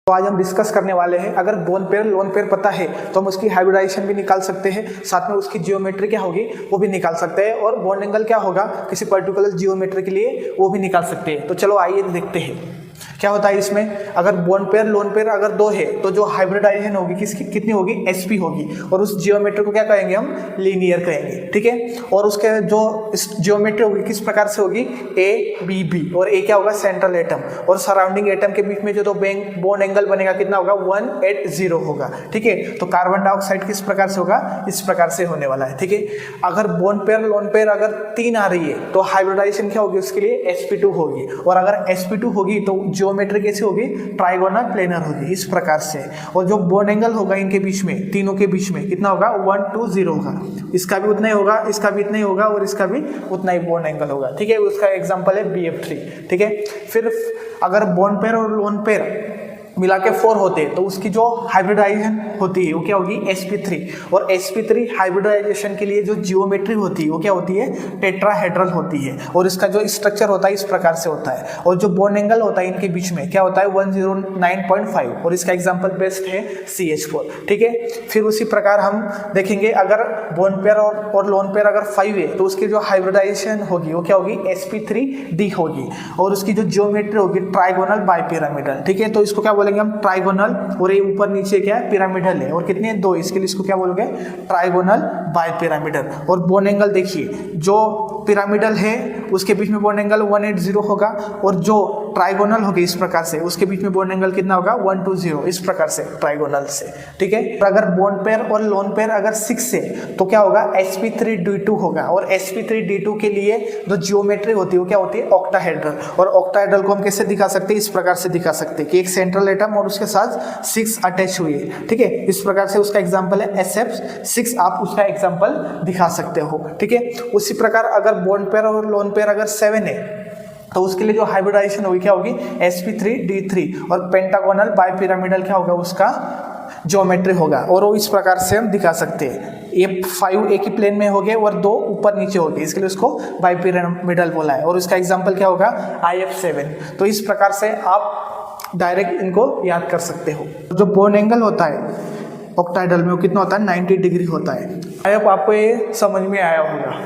तो आज हम डिस्कस करने वाले हैं, अगर बोन पेयर लोन पेयर पता है तो हम उसकी हाइब्रिडाइजेशन भी निकाल सकते हैं, साथ में उसकी जियोमेट्री क्या होगी वो भी निकाल सकते हैं, और बॉन्ड एंगल क्या होगा किसी पर्टिकुलर जियोमेट्री के लिए वो भी निकाल सकते हैं। तो चलो आइए देखते हैं क्या होता है इसमें। अगर बोन पेयर लोन पेयर अगर दो है तो जो हाइब्रिडाइजेशन होगी किसकी कितनी होगी, एसपी होगी, और उस जियोमेट्री को क्या कहेंगे हम, लीनियर कहेंगे, ठीक है। और उसके जो जियोमेट्री होगी किस प्रकार से होगी, ए बी बी, और ए क्या होगा, सेंट्रल एटम, और सराउंडिंग एटम के बीच में जो बॉन्ड एंगल बनेगा कितना होगा, 180 होगा, ठीक है। तो कार्बन डाइऑक्साइड किस प्रकार से होगा, इस प्रकार से होने वाला है, ठीक है। अगर बोन पेयर लोन पेयर अगर 3 आ रही है तो हाइब्रिडाइजेशन क्या होगी उसके लिए, sp2 होगी, और अगर sp2 होगी तो जियोमेट्री कैसी होगी, ट्राइगोनल प्लेनर होगी, इस प्रकार से। और जो बॉन्ड एंगल होगा इनके बीच में, तीनों के बीच में कितना होगा, 120 होगा, इसका भी उतना ही होगा, इसका भी इतना ही होगा, और इसका भी उतना ही बॉन्ड एंगल होगा, ठीक है। उसका एग्जांपल है BF3, ठीक है। फिर अगर बॉन्ड पेयर और लोन पेयर मिला के 4 होते तो उसकी जो हाइब्रिडाइजेशन होती है वो क्या होगी, sp3, और sp3 हाइब्रिडाइजेशन के लिए जो जियोमेट्री होती है वो क्या होती है, टेट्राहेड्रल होती है, और इसका जो स्ट्रक्चर होता है इस प्रकार से होता है, और जो बॉन्ड एंगल होता है इनके बीच में क्या होता है, 109.5, और इसका एग्जांपल बेस्ट है CH4, ठीक है। फिर उसी प्रकार हम देखेंगे अगर बॉन्ड पेयर और लोन पेयर अगर 5 है तो उसकी जो हाइब्रिडाइजेशन होगी वो क्या होगी, sp3d होगी, और उसकी जो जियोमेट्री होगी ट्राइगोनल बाइपिरामिडल, ठीक है। तो इसको क्या बोलेंगे हम, ट्राइगोनल, और ये ऊपर नीचे क्या है, पिरामिडल है, और कितने 2, इसके लिए इसको क्या बोलोगे, ट्राइगोनल बाइपिरामिडल। और बॉन्ड एंगल देखिए, जो पिरामिडल है उसके बीच में बॉन्ड एंगल 180 होगा, और जो ट्राइगोनल होगी इस प्रकार से उसके बीच में बॉन्ड एंगल कितना होगा, 120, इस प्रकार से ट्राइगोनल से, ठीक है। अगर बॉन्ड पेयर और लोन पेयर अगर 6 है तो क्या होगा, sp3d2 होगा, और sp3d2 के लिए जो जियोमेट्री होती है वो क्या होती है, ऑक्टाहेड्रल, और ऑक्टाहेड्रल को हम कैसे दिखा सकते हैं, इस प्रकार से दिखा सकते हैं कि एक सेंट्रल एटम और उसके साथ 6 अटैच हुई है, ठीक है। इस प्रकार से उसका एग्जांपल है SF6, आप उसका एग्जांपल दिखा सकते हो, ठीक है। उसी प्रकार अगर बॉन्ड पेयर और लोन पेयर अगर 7 है तो उसके लिए जो हाइब्रिडाइजेशन होगी क्या होगी, sp3d3, और पेंटागोनल बाइपिरामिडल क्या होगा, उसका ज्योमेट्री होगा, और वो इस प्रकार से हम दिखा सकते हैं। ये 5 एक ही प्लेन में हो गए और 2 ऊपर नीचे हो गए, इसके लिए उसको बाइपिरामिडल बोला है, और उसका एग्जांपल क्या होगा, IF7। तो इस प्रकार से आप डायरेक्ट इनको याद कर सकते हो। जो बॉन्ड एंगल होता है ऑक्टाहेड्रल में वो कितना होता है, 90 डिग्री होता है। आई होप आपको ये समझ में आया होगा।